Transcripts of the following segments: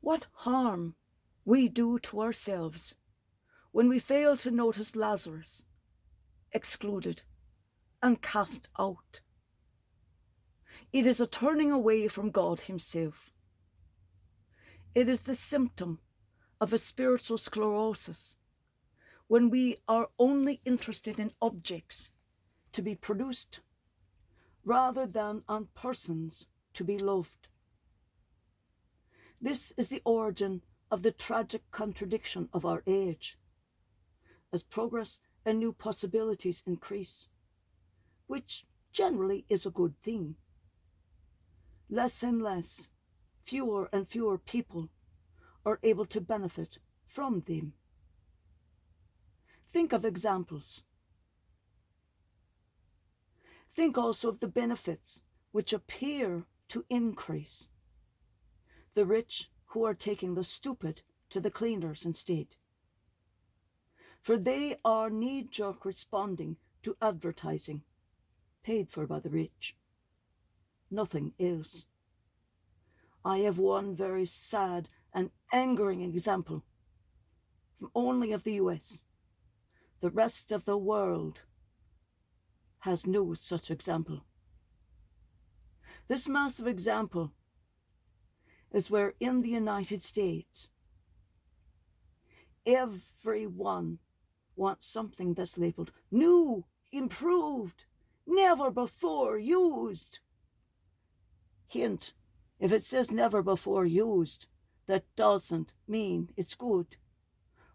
What harm we do to ourselves when we fail to notice Lazarus, excluded and cast out. It is a turning away from God himself. It is the symptom of a spiritual sclerosis when we are only interested in objects to be produced rather than on persons to be loved. This is the origin of the tragic contradiction of our age. As progress and new possibilities increase, which generally is a good thing, less and less, fewer and fewer people are able to benefit from them. Think of examples. Think also of the benefits which appear to increase. The rich who are taking the stupid to the cleaners instead. For they are knee-jerk responding to advertising, paid for by the rich. Nothing else. I have one very sad and angering example from only of the US. The rest of the world has no such example. This massive example is where in the United States, everyone wants something that's labeled new, improved, never before used. Hint, if it says never before used, that doesn't mean it's good.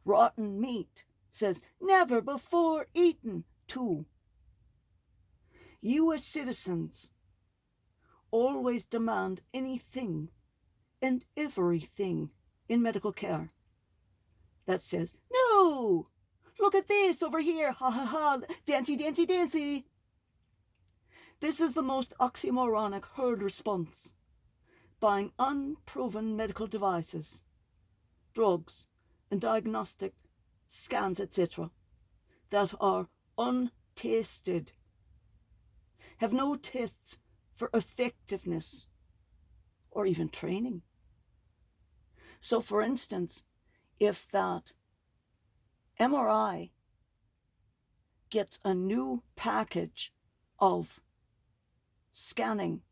Rotten meat says never before eaten too. US citizens always demand anything and everything in medical care that says, no, look at this over here, ha ha ha, dancy, dancy, dancy. This is the most oxymoronic herd response, buying unproven medical devices, drugs, and diagnostic scans, etc., that are untested, have no tests for effectiveness or even training. So, for instance, if that MRI gets a new package of scanning,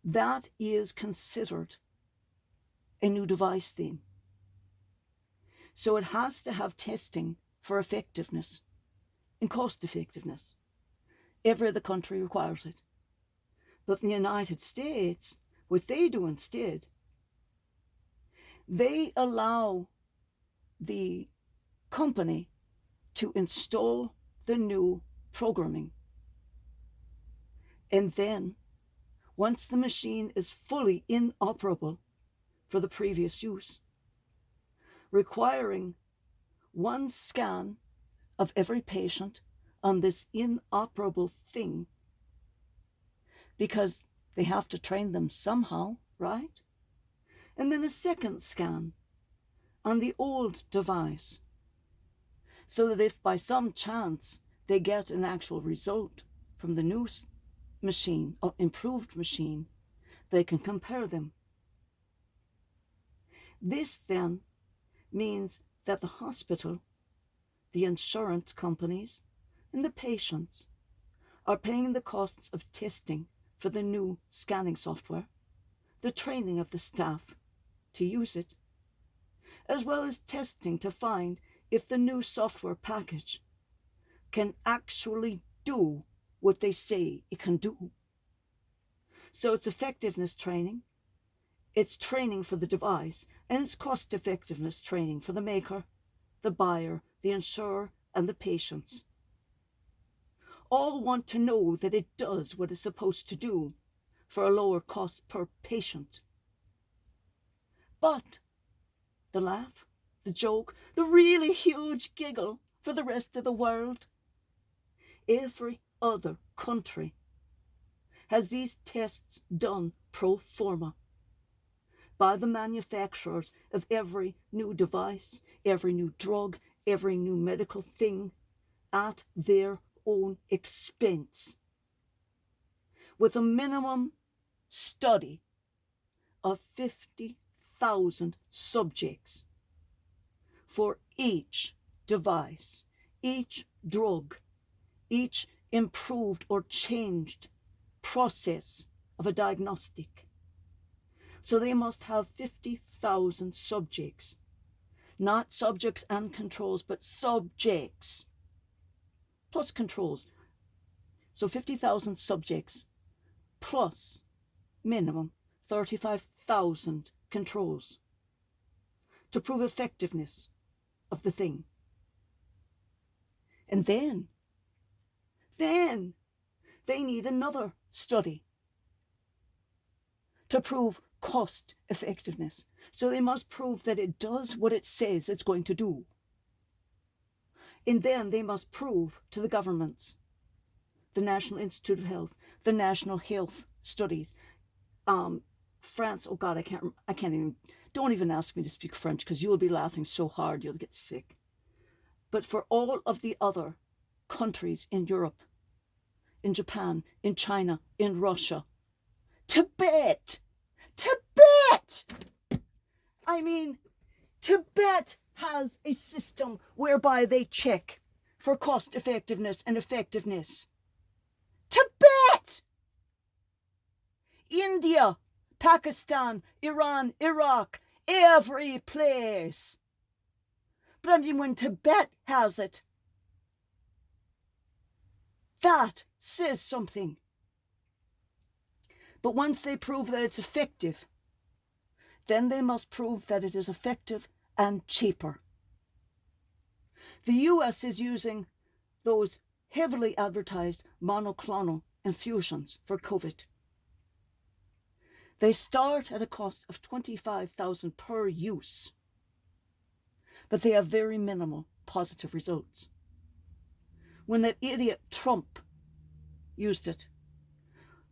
that is considered a new device then. So it has to have testing for effectiveness and cost effectiveness. Every other country requires it. But in the United States, what they do instead, they allow the company to install the new programming. And then, once the machine is fully inoperable for the previous use, requiring one scan of every patient on this inoperable thing, because they have to train them somehow, right? And then a second scan on the old device, so that if by some chance they get an actual result from the new machine or improved machine, they can compare them. This then means that the hospital, the insurance companies, and the patients are paying the costs of testing for the new scanning software, the training of the staff to use it, as well as testing to find if the new software package can actually do what they say it can do. So it's effectiveness training, it's training for the device, and it's cost effectiveness training for the maker, the buyer, the insurer, and the patients. All want to know that it does what it's supposed to do for a lower cost per patient. But the laugh, the joke, the really huge giggle for the rest of the world, every other country has these tests done pro forma by the manufacturers of every new device, every new drug, every new medical thing at their own expense, with a minimum study of 50 50,000 subjects for each device, each drug, each improved or changed process of a diagnostic. So they must have 50,000 subjects, not subjects and controls, but subjects plus controls. So 50,000 subjects plus minimum 35,000 controls to prove effectiveness of the thing. And then they need another study to prove cost effectiveness. So they must prove that it does what it says it's going to do. And then they must prove to the governments, the National Institute of Health, the National Health Studies, France, oh God, I can't even, don't even ask me to speak French because you'll be laughing so hard you'll get sick. But for all of the other countries in Europe, in Japan, in China, in Russia, Tibet! I mean, Tibet has a system whereby they check for cost effectiveness and effectiveness. Tibet! India, Pakistan, Iran, Iraq, every place. But I mean, when Tibet has it, that says something. But once they prove that it's effective, then they must prove that it is effective and cheaper. The US is using those heavily advertised monoclonal infusions for COVID. They start at a cost of $25,000 per use, but they have very minimal positive results. When that idiot Trump used it,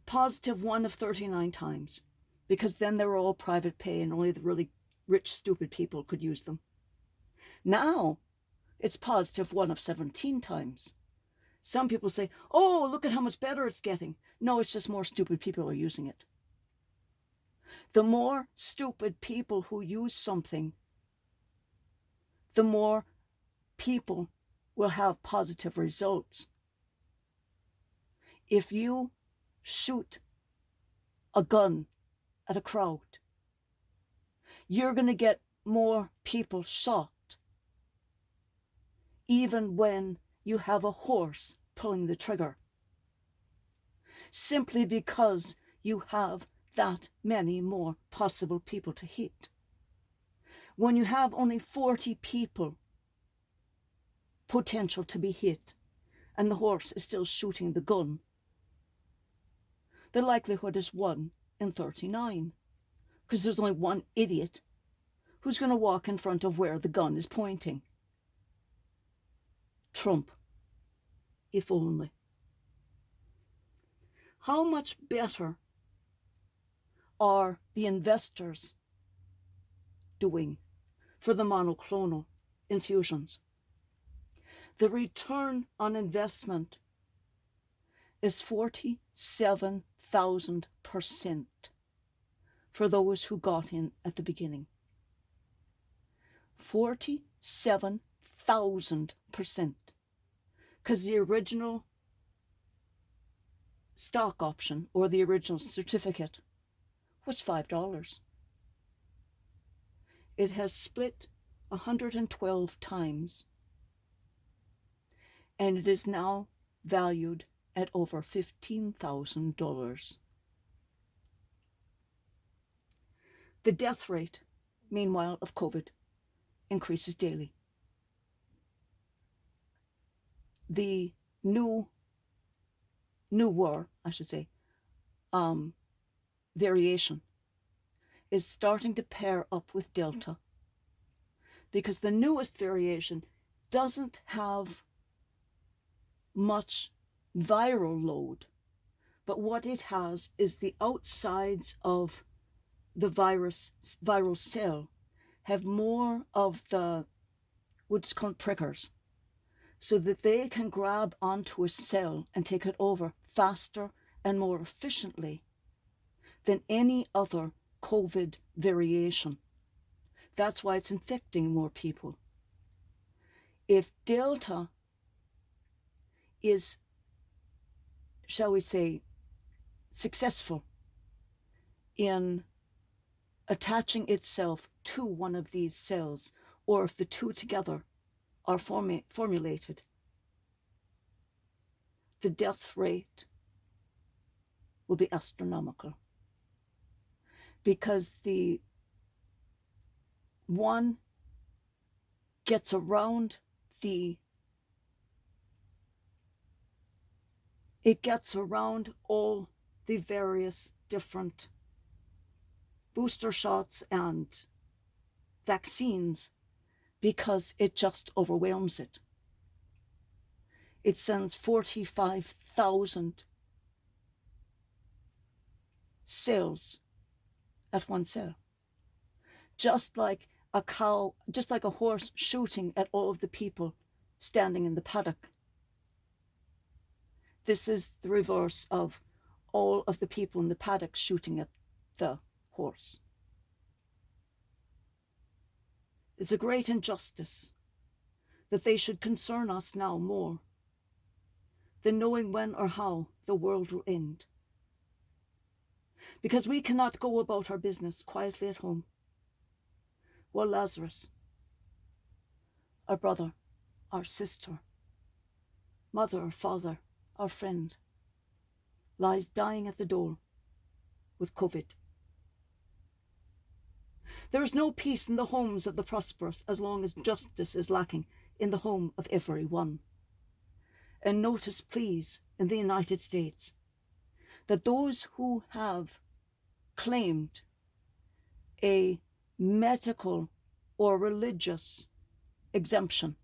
positive 1 of 39 times, because then they were all private pay and only the really rich, stupid people could use them. Now, it's positive 1 of 17 times. Some people say, oh, look at how much better it's getting. No, it's just more stupid people are using it. The more stupid people who use something, the more people will have positive results. If you shoot a gun at a crowd, you're going to get more people shot, even when you have a horse pulling the trigger, simply because you have that many more possible people to hit. When you have only 40 people potential to be hit, and the horse is still shooting the gun, the likelihood is 1 in 39, because there's only one idiot who's going to walk in front of where the gun is pointing. Trump, if only. How much better are the investors doing for the monoclonal infusions? The return on investment is 47,000% for those who got in at the beginning. 47,000%. Because the original stock option or the original certificate was $5. It has split 112 times, and it is now valued at over $15,000. The death rate, meanwhile, of COVID increases daily. The new variation is starting to pair up with Delta, because the newest variation doesn't have much viral load, but what it has is the outsides of the viral cell have more of the what's called prickers, so that they can grab onto a cell and take it over faster and more efficiently than any other COVID variation That's why it's infecting more people. If Delta is, shall we say, successful in attaching itself to one of these cells, or if the two together are formulated, the death rate will be astronomical, because the one gets around all the various different booster shots and vaccines, because it just overwhelms it. It sends 45,000 cells at one cell. Just like a horse shooting at all of the people standing in the paddock. This is the reverse of all of the people in the paddock shooting at the horse. It's a great injustice that they should concern us now more than knowing when or how the world will end. Because we cannot go about our business quietly at home while Lazarus, our brother, our sister, mother or father, our friend, lies dying at the door with COVID. There is no peace in the homes of the prosperous as long as justice is lacking in the home of every one. And notice, please, in the United States, that those who have claimed a medical or religious exemption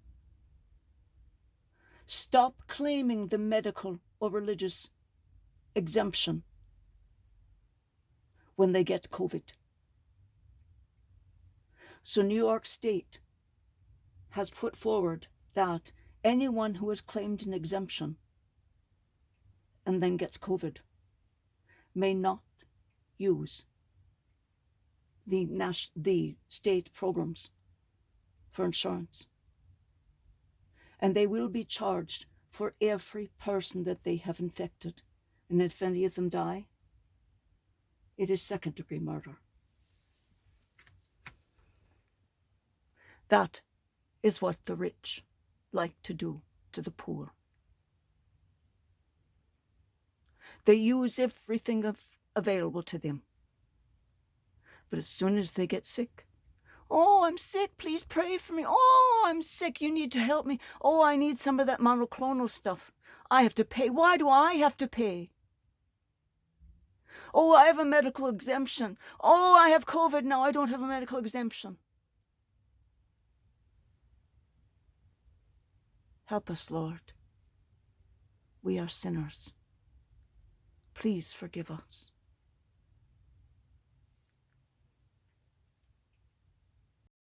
stop claiming the medical or religious exemption when they get COVID. So New York State has put forward that anyone who has claimed an exemption and then gets COVID may not use the state programs for insurance. And they will be charged for every person that they have infected. And if any of them die, it is second-degree murder. That is what the rich like to do to the poor. They use everything available to them. But as soon as they get sick, oh, I'm sick, please pray for me. Oh, I'm sick, you need to help me. Oh, I need some of that monoclonal stuff. I have to pay. Why do I have to pay? Oh, I have a medical exemption. Oh, I have COVID now, I don't have a medical exemption. Help us, Lord. We are sinners. Please forgive us.